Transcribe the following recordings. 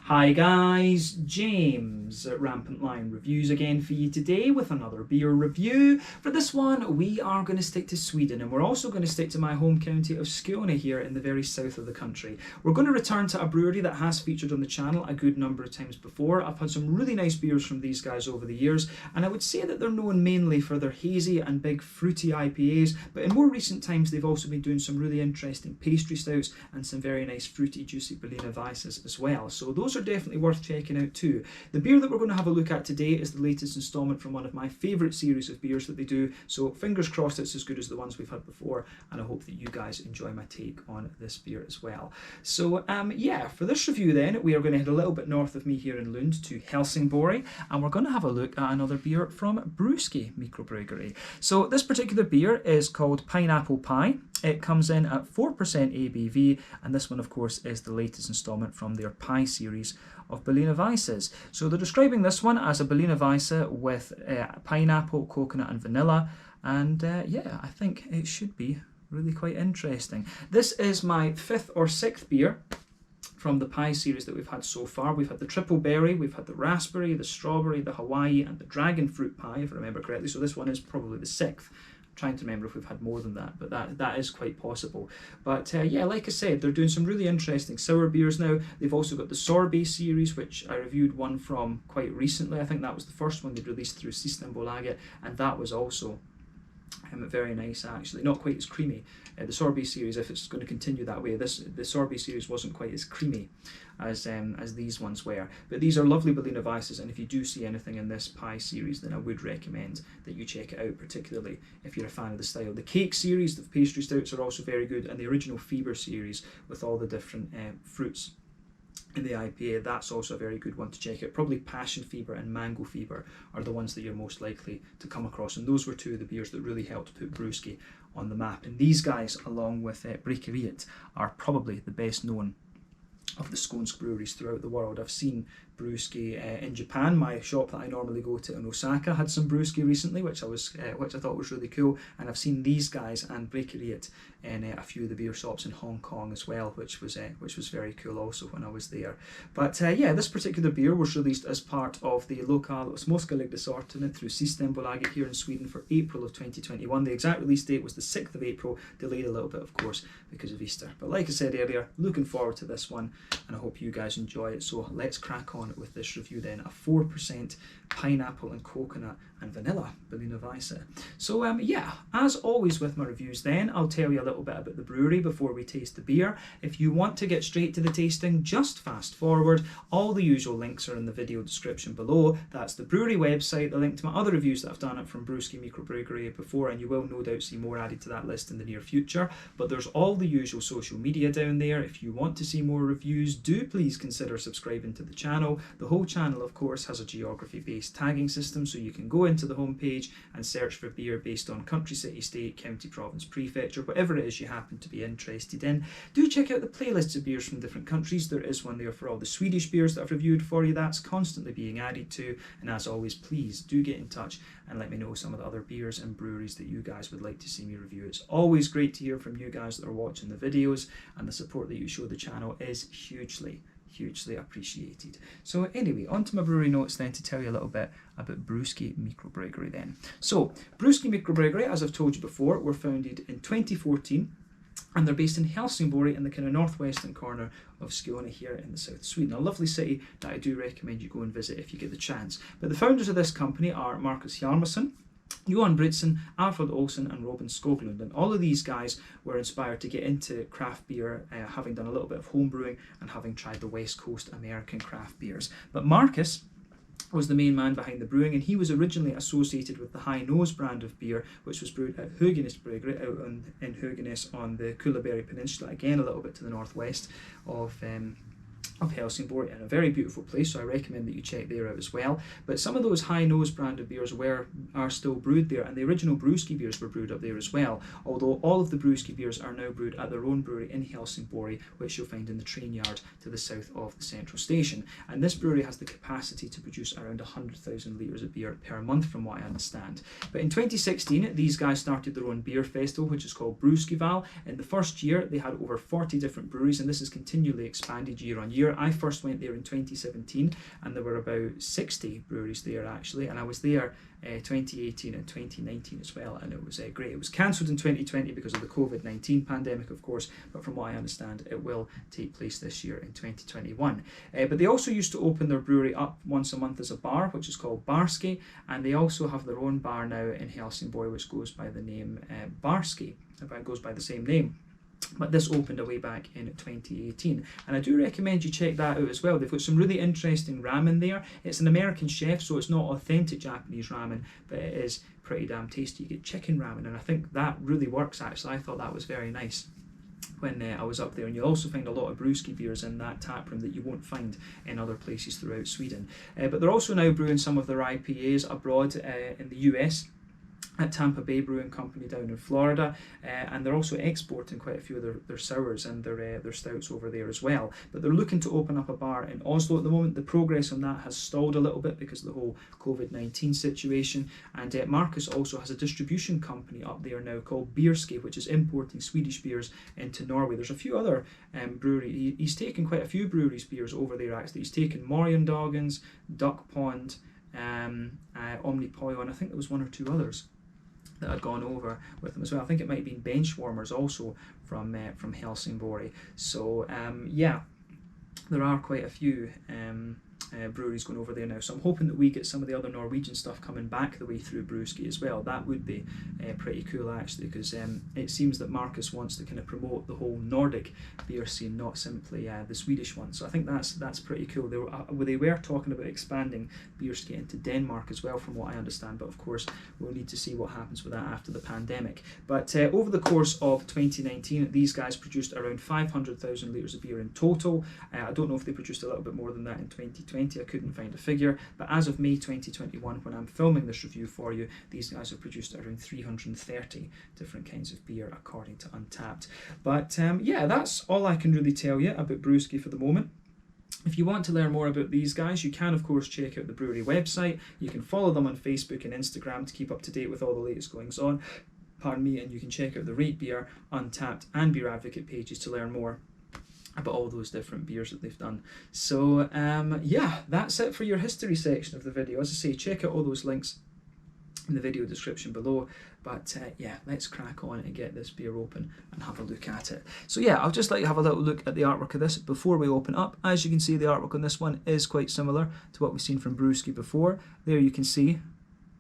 Hi guys, James at Rampant Lion Reviews again for you today with another beer review. For this one we are going to stick to Sweden, and we're also going to stick to my home county of Skåne here in the very south of the country. We're going to return to a brewery that has featured on the channel a good number of times before. I've had some really nice beers from these guys over the years, and I would say that they're known mainly for their hazy and big fruity IPAs, but in more recent times they've also been doing some really interesting pastry stouts and some very nice fruity juicy Berliner Weisses as well. So those are definitely worth checking out too. The beer that we're going to have a look at today is the latest installment from one of my favourite series of beers that they do, so fingers crossed it's as good as the ones we've had before, and I hope that you guys enjoy my take on this beer as well. So yeah, for this review then we are going to head a little bit north of me here in Lund to Helsingborg, and we're going to have a look at another beer from Brewski Mikrobryggeri. So this particular beer is called Pineapple Pie. It comes in at 4% ABV, and this one of course is the latest installment from their pie series of Berliner Weisses. So they're describing this one as a Berliner Weisse with pineapple, coconut and vanilla, and yeah, I think it should be really quite interesting. This is my 5th or 6th beer from the pie series that we've had so far. We've had the triple berry, we've had the raspberry, the strawberry, the Hawaii and the dragon fruit pie, if I remember correctly, so this one is probably the 6th. Trying to remember if we've had more than that, but that is quite possible. But yeah, like I said, they're doing some really interesting sour beers now. They've also got the sorbet series, which I reviewed one from quite recently. I think that was the first one they released through Systembolaget, and that was also very nice actually. Not quite as creamy. The sorbet series, if it's going to continue that way, the sorbet series wasn't quite as creamy as these ones were. But these are lovely Berliner Weisses, and if you do see anything in this pie series, then I would recommend that you check it out, particularly if you're a fan of the style. The cake series, the pastry stouts are also very good, and the original Fieber series with all the different fruits in the IPA, that's also a very good one to check out. Probably Passion Fever and Mango Fever are the ones that you're most likely to come across, and those were two of the beers that really helped put Brewski on the map. And these guys, along with Bryggeriet, are probably the best known of the Skånsk breweries throughout the world. I've seen Brewski in Japan. My shop that I normally go to in Osaka had some Brewski recently, which I thought was really cool. And I've seen these guys and Bryggeriet in a few of the beer shops in Hong Kong as well, which was very cool also when I was there. But yeah, this particular beer was released as part of the Lokal Småskalig assortment through Systembolaget here in Sweden for April of 2021. The exact release date was the 6th of April, delayed a little bit of course because of Easter. But like I said earlier, looking forward to this one, and I hope you guys enjoy it. So let's crack on with this review then. A 4% pineapple and coconut and vanilla Berliner Weisse. So yeah, as always with my reviews then, I'll tell you a little bit about the brewery before we taste the beer. If you want to get straight to the tasting, just fast forward. All the usual links are in the video description below. That's the brewery website, the link to my other reviews that I've done from Brewski Mikrobryggeri before, and you will no doubt see more added to that list in the near future. But there's all the usual social media down there. If you want to see more reviews, do please consider subscribing to the channel. The whole channel of course has a geography-based tagging system, so you can go into the homepage and search for beer based on country, city, state, county, province, prefecture, whatever it is you happen to be interested in. Do check out the playlists of beers from different countries. There is one there for all the Swedish beers that I've reviewed for you. That's constantly being added to, and as always, please do get in touch and let me know some of the other beers and breweries that you guys would like to see me review. It's always great to hear from you guys that are watching the videos, and the support that you show the channel is hugely appreciated. So anyway, on to my brewery notes then to tell you a little bit about Brewski Mikrobryggeri then. So Brewski Mikrobryggeri, as I've told you before, were founded in 2014, and they're based in Helsingborg in the kind of northwestern corner of Skåne here in the south of Sweden. A lovely city that I do recommend you go and visit if you get the chance. But the founders of this company are Marcus Hjalmarsson, Johan Britsen, Alfred Olsen and Robin Skoglund, and all of these guys were inspired to get into craft beer, having done a little bit of home brewing and having tried the West Coast American craft beers. But Marcus was the main man behind the brewing, and he was originally associated with the High Nose brand of beer, which was brewed at Höganäs Brewery out in Höganäs on the Kullaberg Peninsula, again a little bit to the northwest of Helsingborg, and a very beautiful place, so I recommend that you check there out as well. But some of those High Nose branded beers are still brewed there, and the original Brewski beers were brewed up there as well, although all of the Brewski beers are now brewed at their own brewery in Helsingborg, which you'll find in the train yard to the south of the central station. And this brewery has the capacity to produce around 100,000 litres of beer per month from what I understand. But in 2016 these guys started their own beer festival, which is called Brewskival. In the first year they had over 40 different breweries, and this has continually expanded year on year. year. I first went there in 2017, and there were about 60 breweries there actually, and I was there 2018 and 2019 as well, and it was great. It was cancelled in 2020 because of the COVID-19 pandemic, of course, but from what I understand, it will take place this year in 2021. But they also used to open their brewery up once a month as a bar, which is called Brewski, and they also have their own bar now in Helsingborg, which goes by the name Brewski. It goes by the same name. But this opened away back in 2018, and I do recommend you check that out as well. They've got some really interesting ramen there. It's an American chef, so it's not authentic Japanese ramen, but it is pretty damn tasty. You get chicken ramen, and I think that really works actually. I thought that was very nice when I was up there, and you'll also find a lot of Brewski beers in that tap room that you won't find in other places throughout Sweden. But they're also now brewing some of their IPAs abroad in the US, at Tampa Bay Brewing Company down in Florida, and they're also exporting quite a few of their sours and their stouts over there as well. But they're looking to open up a bar in Oslo at the moment. The progress on that has stalled a little bit because of the whole COVID-19 situation, and Marcus also has a distribution company up there now called Brewski, which is importing Swedish beers into Norway. There's a few other breweries. He's taken quite a few breweries' beers over there actually. He's taken Morgendagens, Duck Pond, Omnipojo, and I think there was one or two others that had gone over with them as well. I think it might have been Benchwarmers also from Helsingborg. So yeah, there are quite a few breweries going over there now, so I'm hoping that we get some of the other Norwegian stuff coming back the way through Brewski as well. That would be pretty cool actually, because it seems that Marcus wants to kind of promote the whole Nordic beer scene, not simply the Swedish one. So I think that's pretty cool. They were talking about expanding Brewski into Denmark as well, from what I understand, but of course we'll need to see what happens with that after the pandemic. But over the course of 2019, these guys produced around 500,000 litres of beer in total. I don't know if they produced a little bit more than that in 2020. I couldn't find a figure, but as of May 2021, when I'm filming this review for you, these guys have produced around 330 different kinds of beer according to Untappd. But yeah, that's all I can really tell you about Brewski for the moment. If you want to learn more about these guys, you can of course check out the brewery website. You can follow them on Facebook and Instagram to keep up to date with all the latest goings on. Pardon me, and you can check out the Rate Beer, Untappd and Beer Advocate pages to learn more about all those different beers that they've done. So yeah, that's it for your history section of the video. As I say, check out all those links in the video description below. But yeah, let's crack on and get this beer open and have a look at it. So yeah, I'll just like to have a little look at the artwork of this before we open up. As you can see, the artwork on this one is quite similar to what we've seen from Brewski before. There you can see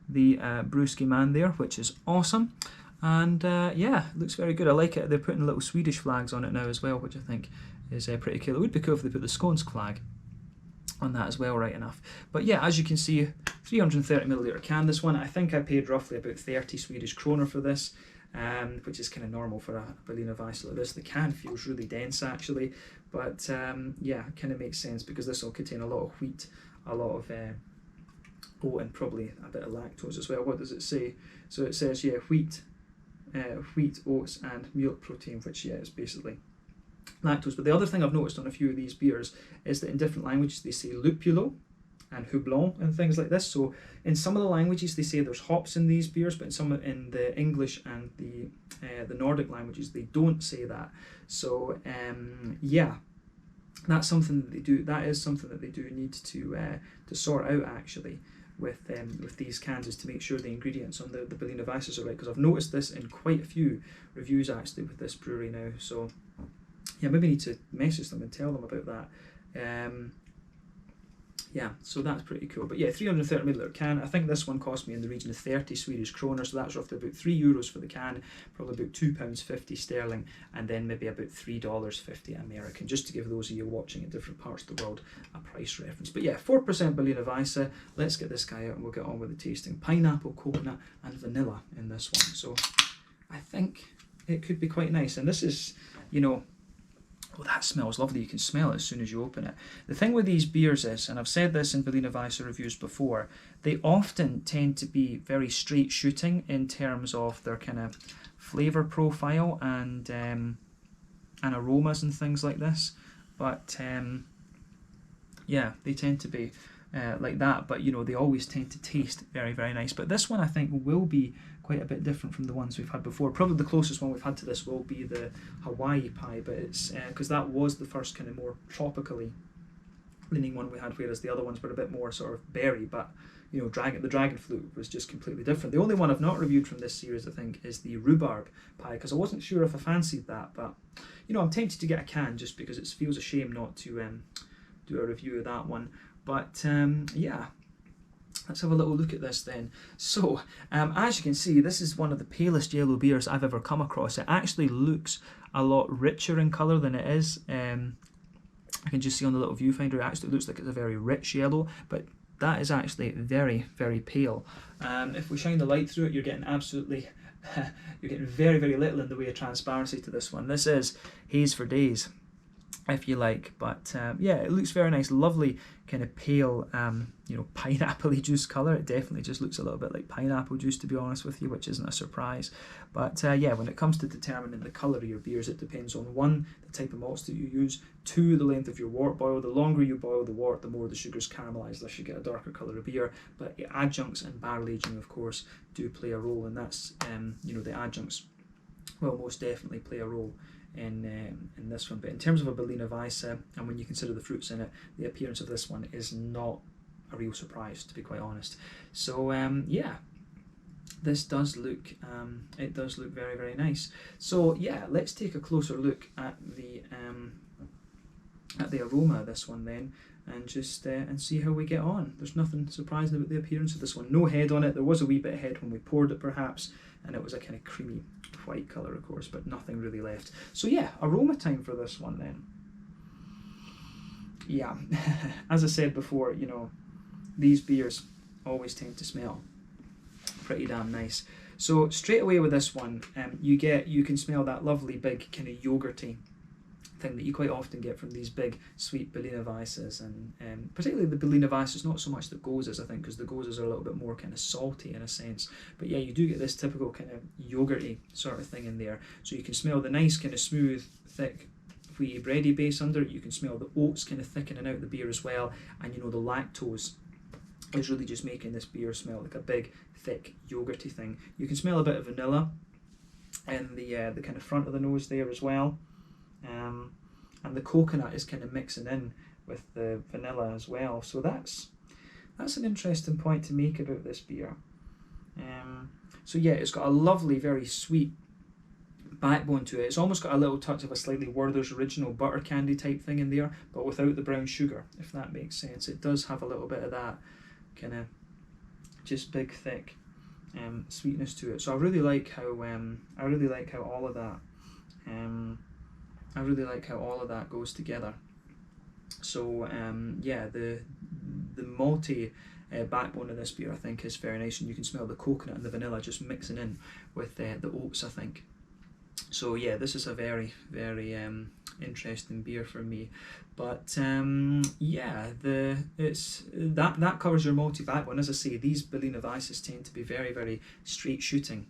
the Brewski man there, which is awesome. And yeah, it looks very good. I like it. They're putting little Swedish flags on it now as well, which I think is pretty cool. It would be cool if they put the Skåne flag on that as well, right enough. But yeah, as you can see, 330ml can. This one, I think I paid roughly about 30 Swedish kronor for this, which is kind of normal for a Berliner Weisse like this. The can feels really dense actually, but yeah, it kind of makes sense because this will contain a lot of wheat, a lot of oat, and probably a bit of lactose as well. What does it say? So it says, yeah, wheat, oats and milk protein, which yeah, is basically lactose. But the other thing I've noticed on a few of these beers is that in different languages they say lupulo and houblon and things like this. So in some of the languages they say there's hops in these beers, but in the English and the Nordic languages they don't say that. So yeah, that's something that they do. That is something that they do need to sort out actually with these cans, is to make sure the ingredients on the Berliner Weisses are right, because I've noticed this in quite a few reviews actually with this brewery now. So yeah, maybe need to message them and tell them about that. Yeah, so that's pretty cool. But yeah, 330ml can. I think this one cost me in the region of 30 Swedish kronor, so that's roughly about €3 for the can, probably about £2.50 sterling, and then maybe about $3.50 American, just to give those of you watching in different parts of the world a price reference. But yeah, 4% Berliner Weisse. Let's get this guy out and we'll get on with the tasting. Pineapple, coconut and vanilla in this one. So I think it could be quite nice. And this is, you know, oh, that smells lovely. You can smell it as soon as you open it. The thing with these beers is, and I've said this in Berliner Weisse reviews before, they often tend to be very straight shooting in terms of their kind of flavour profile and aromas and things like this. But yeah, they tend to be like that, but you know, they always tend to taste very, very nice. But this one I think will be quite a bit different from the ones we've had before. Probably the closest one we've had to this will be the Hawaii pie, but it's because that was the first kind of more tropically leaning one we had, whereas the other ones were a bit more sort of berry, but you know, the dragon fruit was just completely different. The only one I've not reviewed from this series, I think, is the rhubarb pie, because I wasn't sure if I fancied that, but you know, I'm tempted to get a can just because it feels a shame not to do a review of that one. But yeah, let's have a little look at this then. So as you can see, this is one of the palest yellow beers I've ever come across. It actually looks a lot richer in colour than it is. I can just see on the little viewfinder, it actually looks like it's a very rich yellow, but that is actually very, very pale. If we shine the light through it, you're getting absolutely, you're getting very, very little in the way of transparency to this one. This is haze for days, if you like, but yeah, it looks very nice, lovely kind of pale, you know, pineapple-y juice colour. It definitely just looks a little bit like pineapple juice, to be honest with you, which isn't a surprise. But yeah, when it comes to determining the colour of your beers, it depends on 1, the type of malts that you use, 2, the length of your wort boil. The longer you boil the wort, the more the sugars caramelise, thus you get a darker colour of beer. But adjuncts and barrel aging, of course, do play a role, and that's, you know, the adjuncts will most definitely play a role in this one. But in terms of a Berliner Weisse, and when you consider the fruits in it, the appearance of this one is not a real surprise, to be quite honest. So yeah, this does look, it does look very, very nice. So yeah, let's take a closer look at the aroma of this one then, and just and see how we get on. There's nothing surprising about the appearance of this one. No head on it. There was a wee bit of head when we poured it perhaps, and it was a kind of creamy white colour, of course, but nothing really left. So yeah, aroma time for this one then. Yeah, as I said before, you know, these beers always tend to smell pretty damn nice. So straight away with this one, you can smell that lovely big kind of yogurty thing that you quite often get from these big sweet Berliner Weisses, and particularly the Berliner Weisses, not so much the Goses, I think, because the Goses are a little bit more kind of salty in a sense, but yeah, you do get this typical kind of yogurty sort of thing in there. So you can smell the nice kind of smooth, thick, wheaty bready base under it. You can smell the oats kind of thickening out the beer as well, and you know, the lactose is really just making this beer smell like a big, thick, yogurty thing. You can smell a bit of vanilla in the kind of front of the nose there as well. And the coconut is kind of mixing in with the vanilla as well. So that's an interesting point to make about this beer. So yeah, it's got a lovely, very sweet backbone to it. It's almost got a little touch of a slightly Werther's Original butter candy type thing in there, but without the brown sugar, if that makes sense. It does have a little bit of that kind of just big, thick sweetness to it. So I really like how all of that I really like how all of that goes together. So yeah, the malty backbone of this beer, I think, is very nice, and you can smell the coconut and the vanilla just mixing in with the oats, I think. So yeah, this is a very, very interesting beer for me. But yeah, that covers your malty backbone. As I say, these Berliner Weisses tend to be very, very straight shooting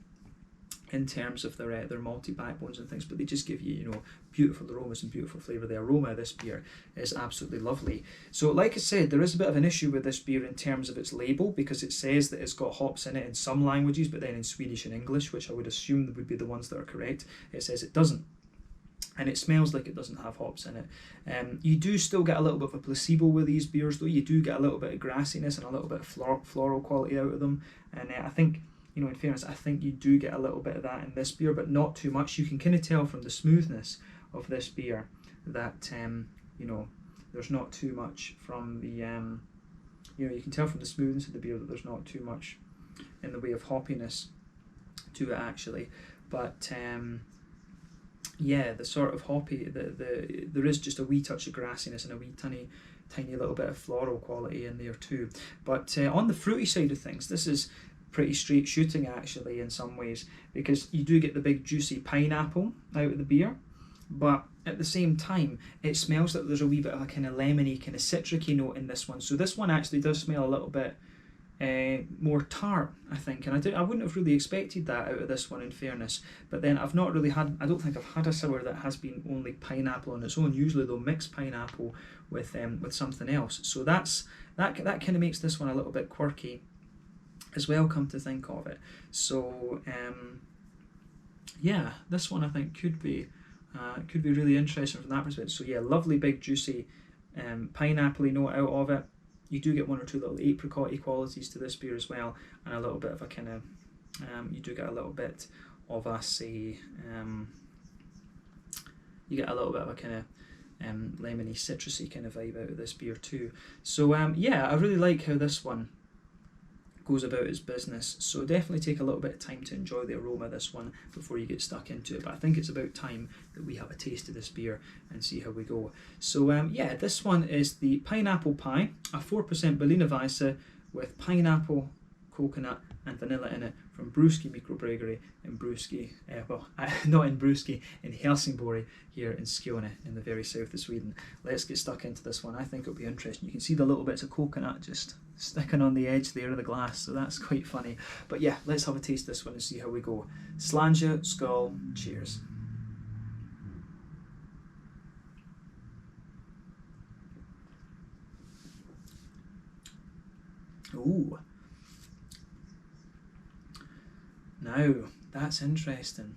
in terms of their malty backbones and things, but they just give you, you know, beautiful aromas and beautiful flavour. The aroma of this beer is absolutely lovely. So like I said, there is a bit of an issue with this beer in terms of its label, because it says that it's got hops in it in some languages, but then in Swedish and English, which I would assume would be the ones that are correct, it says it doesn't. And it smells like it doesn't have hops in it. You do still get a little bit of a placebo with these beers though. You do get a little bit of grassiness and a little bit of floral quality out of them. And I think, you know, in fairness, I think you do get a little bit of that in this beer, but not too much. You can kind of tell from the smoothness of this beer that, you know, there's not too much from the, you know, you can tell from the smoothness of the beer that there's not too much in the way of hoppiness to it actually. But yeah, the sort of hoppy, there is just a wee touch of grassiness and a wee tiny little bit of floral quality in there too. But on the fruity side of things, this is pretty straight shooting actually in some ways, because you do get the big juicy pineapple out of the beer, but at the same time it smells like there's a wee bit of a kind of lemony, kind of citricy note in this one. So this one actually does smell a little bit more tart, I think, and I wouldn't have really expected that out of this one in fairness. But then I don't think I've had a sour that has been only pineapple on its own. Usually they'll mix pineapple with something else, so that kind of makes this one a little bit quirky as well, come to think of it. So yeah, this one I think could be really interesting from that perspective. So yeah, lovely big juicy pineapple-y note out of it. You do get one or two little apricot-y qualities to this beer as well, and a little bit of a kind of, you do get a little bit of a, say, you get a little bit of a kind of lemony, citrusy kind of vibe out of this beer too. So yeah, I really like how this one goes about its business. So definitely take a little bit of time to enjoy the aroma of this one before you get stuck into it. But I think it's about time that we have a taste of this beer and see how we go. So yeah, this one is the Pineapple Pie, a 4% Berliner Weisse with pineapple, coconut and vanilla in it, from Brewski Mikrobryggeri in Brewski, well, not in Brewski, in Helsingborg here in Skåne in the very south of Sweden. Let's get stuck into this one. I think it'll be interesting. You can see the little bits of coconut just sticking on the edge there of the glass, so that's quite funny. But yeah, let's have a taste of this one and see how we go. Slange, skull, cheers. Ooh. Now, that's interesting.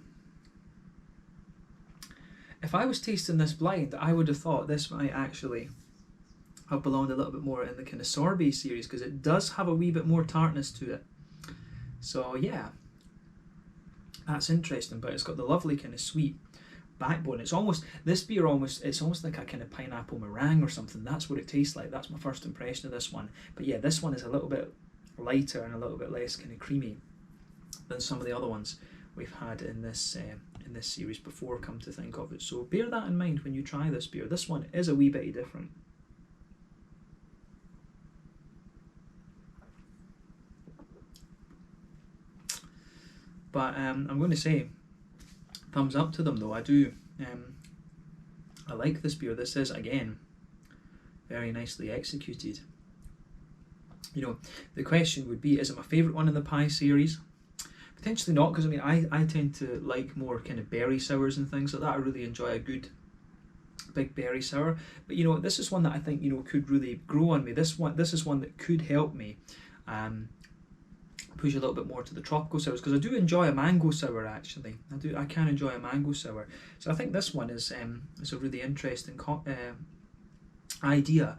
If I was tasting this blind, I would have thought this might actually have belonged a little bit more in the kind of sorbet series, because it does have a wee bit more tartness to it. So yeah, that's interesting, but it's got the lovely kind of sweet backbone. It's almost, this beer almost, it's almost like a kind of pineapple meringue or something. That's what it tastes like. That's my first impression of this one. But yeah, this one is a little bit lighter and a little bit less kind of creamy than some of the other ones we've had in this series before, come to think of it. So bear that in mind when you try this beer. This one is a wee bit different. But I'm going to say thumbs up to them though. I do. I like this beer. This is, again, very nicely executed. You know, the question would be, is it my favourite one in the pie series? Potentially not, because I mean, I tend to like more kind of berry sours and things like that. I really enjoy a good big berry sour. But you know, this is one that I think, you know, could really grow on me. This is one that could help me push a little bit more to the tropical sours, because I do enjoy a mango sour actually. I can enjoy a mango sour. So I think this one is a really interesting idea.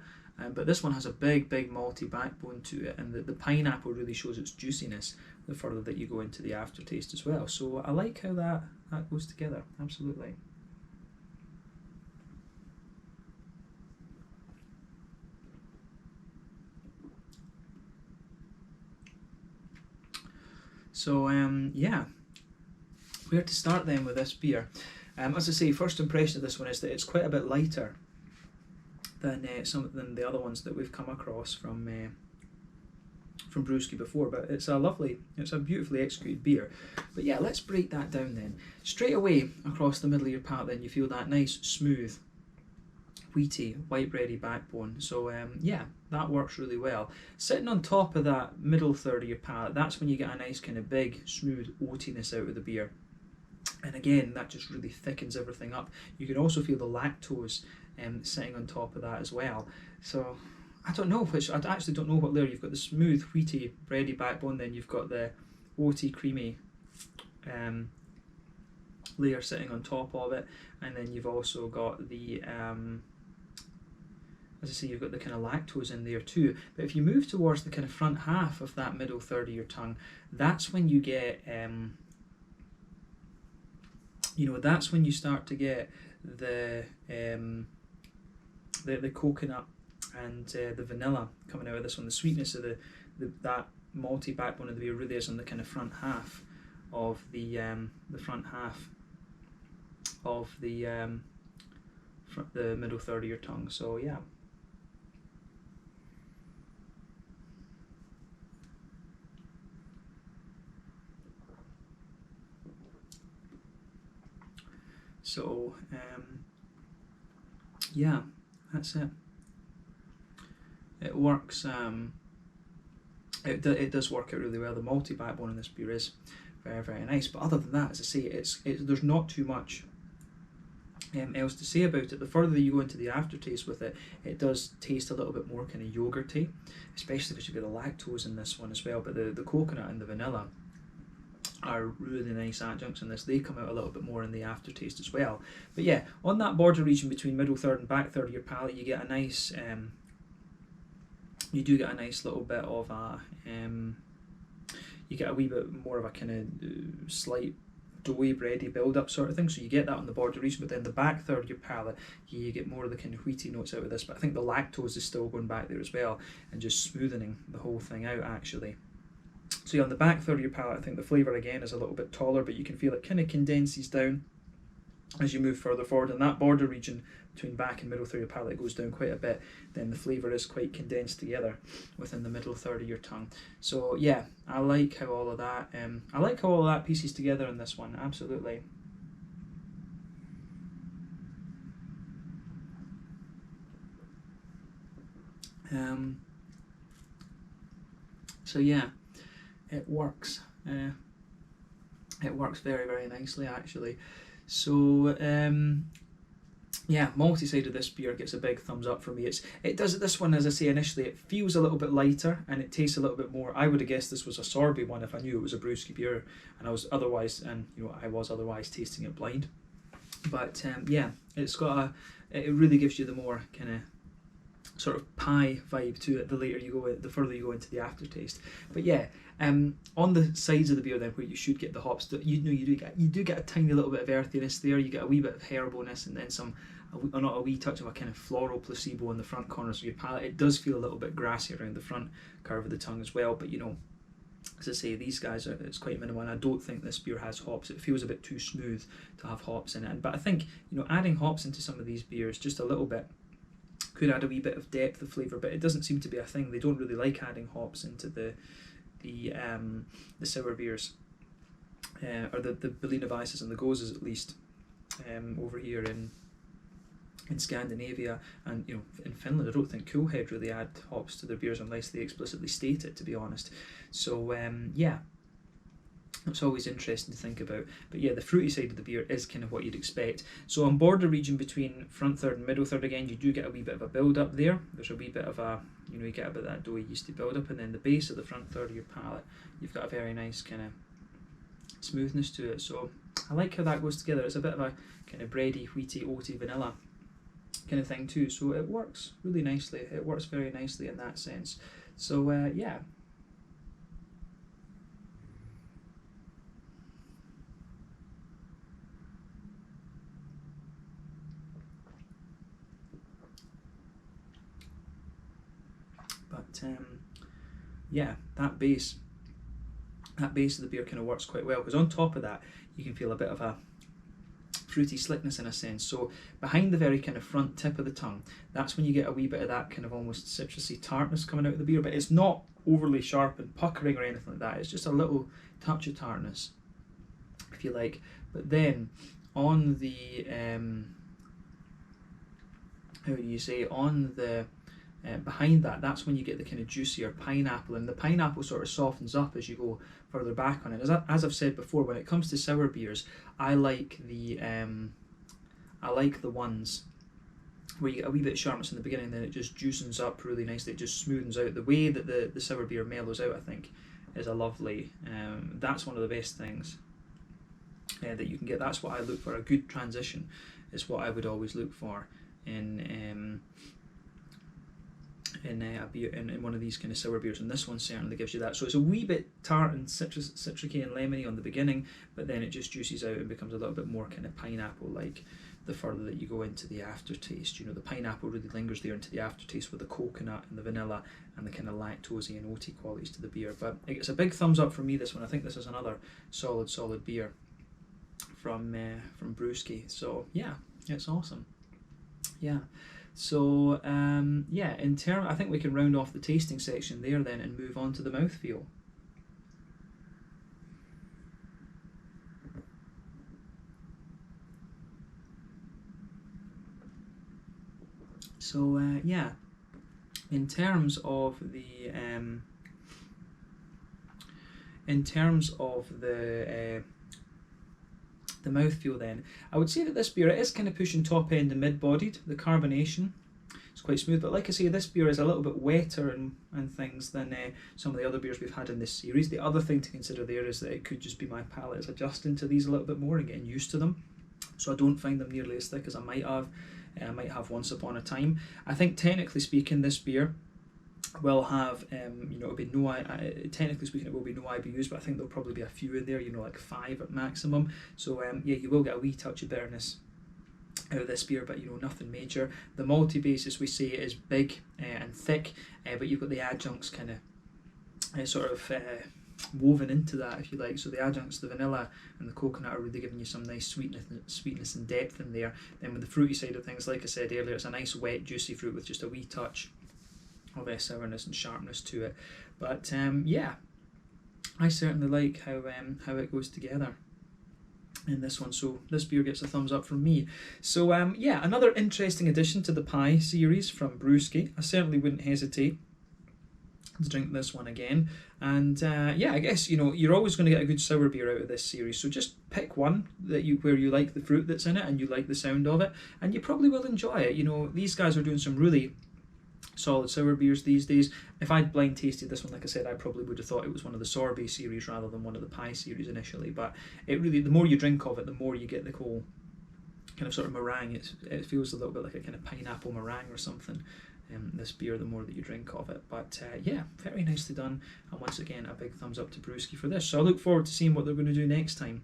But this one has a big malty backbone to it, and the pineapple really shows its juiciness the further that you go into the aftertaste as well. So I like how that goes together, absolutely. So yeah, where to start then with this beer? As I say, first impression of this one is that it's quite a bit lighter than than the other ones that we've come across from Brewski before, but it's a beautifully executed beer. But yeah, let's break that down then. Straight away across the middle of your palate, then you feel that nice, smooth, wheaty, white bready backbone. So yeah, that works really well. Sitting on top of that middle third of your palate, that's when you get a nice kind of big, smooth oatiness out of the beer. And again, that just really thickens everything up. You can also feel the lactose sitting on top of that as well. So I actually don't know what layer. You've got the smooth, wheaty, bready backbone, then you've got the oaty, creamy layer sitting on top of it, and then you've also got the, as I say, you've got the kind of lactose in there too. But if you move towards the kind of front half of that middle third of your tongue, that's when you get, you know, that's when you start to get the coconut and the vanilla coming out of this one. The sweetness of that malty backbone of the beer really is on the kind of front half of the middle third of your tongue. So yeah. So yeah, that's it. It works. It does work out really well. The malty backbone in this beer is very nice. But other than that, as I say, there's not too much else to say about it. The further you go into the aftertaste with it, it does taste a little bit more kind of yogurty, especially because you've got the lactose in this one as well. But the coconut and the vanilla are really nice adjuncts in this. They come out a little bit more in the aftertaste as well. But yeah, on that border region between middle third and back third of your palate, you get a nice, you do get a nice little bit of a, you get a wee bit more of a kind of slight doughy, bready build-up sort of thing. So you get that on the border region, but then the back third of your palate, you get more of the kind of wheaty notes out of this. But I think the lactose is still going back there as well and just smoothing the whole thing out actually. So yeah, on the back third of your palate, I think the flavour again is a little bit taller, but you can feel it kind of condenses down as you move further forward. And that border region between back and middle third of your palate goes down quite a bit. Then the flavour is quite condensed together within the middle third of your tongue. So yeah, I like how all of that, pieces together in this one. Absolutely. So yeah, it works. It works very, very nicely actually. So yeah, malty side of this beer gets a big thumbs up for me. It does this one, as I say initially, it feels a little bit lighter and it tastes a little bit more. I would have guessed this was a Sorbet one if I knew it was a Brewski beer, and I was otherwise tasting it blind. But yeah, it's got it really gives you the more kind of sort of pie vibe to it the later you go, the further you go into the aftertaste. But yeah, on the sides of the beer then, where you should get the hops, you do get a tiny little bit of earthiness there. You get a wee bit of herbiness, and then not a wee touch of a kind of floral placebo in the front corners of your palate. It does feel a little bit grassy around the front curve of the tongue as well. But you know, as I say, these guys it's quite minimal, and I don't think this beer has hops. It feels a bit too smooth to have hops in it. But I think, you know, adding hops into some of these beers just a little bit could add a wee bit of depth of flavour, but it doesn't seem to be a thing. They don't really like adding hops into the sour beers, or the Berliner Weisses and the Goses at least, over here in Scandinavia, and you know, in Finland. I don't think Coolhead really add hops to their beers unless they explicitly state it, to be honest. So yeah, it's always interesting to think about. But yeah, the fruity side of the beer is kind of what you'd expect. So on border region between front third and middle third, again, you do get a wee bit of a build up there. There's a wee bit of a, you know, you get a bit of that doughy yeasty build up, and then the base of the front third of your palate, you've got a very nice kind of smoothness to it. So I like how that goes together. It's a bit of a kind of bready, wheaty, oaty, vanilla kind of thing too. So it works really nicely. It works very nicely in that sense. So yeah. But yeah, that base of the beer kind of works quite well, because on top of that you can feel a bit of a fruity slickness in a sense. So behind the very kind of front tip of the tongue, that's when you get a wee bit of that kind of almost citrusy tartness coming out of the beer, but it's not overly sharp and puckering or anything like that. It's just a little touch of tartness, if you like. But then on the how do you say, on the behind that, that's when you get the kind of juicier pineapple, and the pineapple sort of softens up as you go further back on it. As I've said before, when it comes to sour beers, I like the ones where you get a wee bit of sharpness in the beginning, then it just juicens up really nicely. It just smoothens out. The way that the sour beer mellows out, I think, is a lovely. That's one of the best things that you can get. That's what I look for. A good transition is what I would always look for in a beer, in one of these kind of sour beers, and this one certainly gives you that. So it's a wee bit tart and citricy and lemony on the beginning, but then it just juices out and becomes a little bit more kind of pineapple like the further that you go into the aftertaste. You know, the pineapple really lingers there into the aftertaste with the coconut and the vanilla and the kind of lactosey and oaty qualities to the beer. But it's a big thumbs up for me, this one. I think this is another solid beer from Brewski. So yeah, it's awesome. Yeah. So yeah, I think we can round off the tasting section there then and move on to the mouthfeel. So yeah, in terms of the mouthfeel then, I would say that this beer, it is kind of pushing top end and mid-bodied, the carbonation. it's quite smooth. But like I say, this beer is a little bit wetter and things than some of the other beers we've had in this series. The other thing to consider there is that it could just be my palate is adjusting to these a little bit more and getting used to them. So I don't find them nearly as thick as I might have once upon a time. I think technically speaking, this beer will have, it'll be technically speaking, it will be no IBUs, but I think there'll probably be a few in there, like 5 at maximum. So yeah, you will get a wee touch of bitterness out of this beer, but nothing major. The malty basis, we say, is big and thick, but you've got the adjuncts kind of sort of woven into that, if you like. So the adjuncts, the vanilla and the coconut, are really giving you some nice sweetness and depth in there. Then with the fruity side of things, like I said earlier, it's a nice wet juicy fruit with just a wee touch of sourness and sharpness to it. But yeah, I certainly like how it goes together in this one. So this beer gets a thumbs up from me. So yeah, another interesting addition to the pie series from Brewski. I certainly wouldn't hesitate to drink this one again. And yeah, I guess you're always going to get a good sour beer out of this series, so just pick one that where you like the fruit that's in it and you like the sound of it, and you probably will enjoy it. These guys are doing some really solid sour beers these days. If I'd blind tasted this one, like I said, I probably would have thought it was one of the sorbet series rather than one of the pie series initially. But it really, the more you drink of it, the more you get the whole kind of sort of meringue. It feels a little bit like a kind of pineapple meringue or something. This beer, the more that you drink of it. But yeah, very nicely done. And once again, a big thumbs up to Brewski for this. So I look forward to seeing what they're going to do next time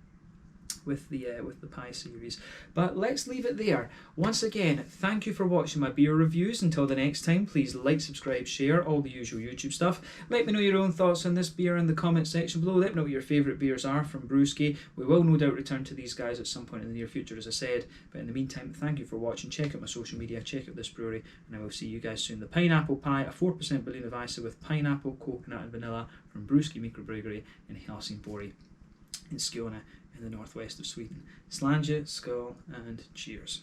with the pie series. But let's leave it there. Once again, thank you for watching my beer reviews. Until the next time, please like, subscribe, share, all the usual YouTube stuff. Let me know your own thoughts on this beer in the comment section below. Let me know what your favourite beers are from Brewski. We will no doubt return to these guys at some point in the near future, as I said. But in the meantime, thank you for watching. Check out my social media, check out this brewery, and I will see you guys soon. The Pineapple Pie, a 4% Berliner Weisse with pineapple, coconut and vanilla from Brewski Mikrobryggeri in Helsingborg in Skåne in the northwest of Sweden. Slange, skål, and cheers.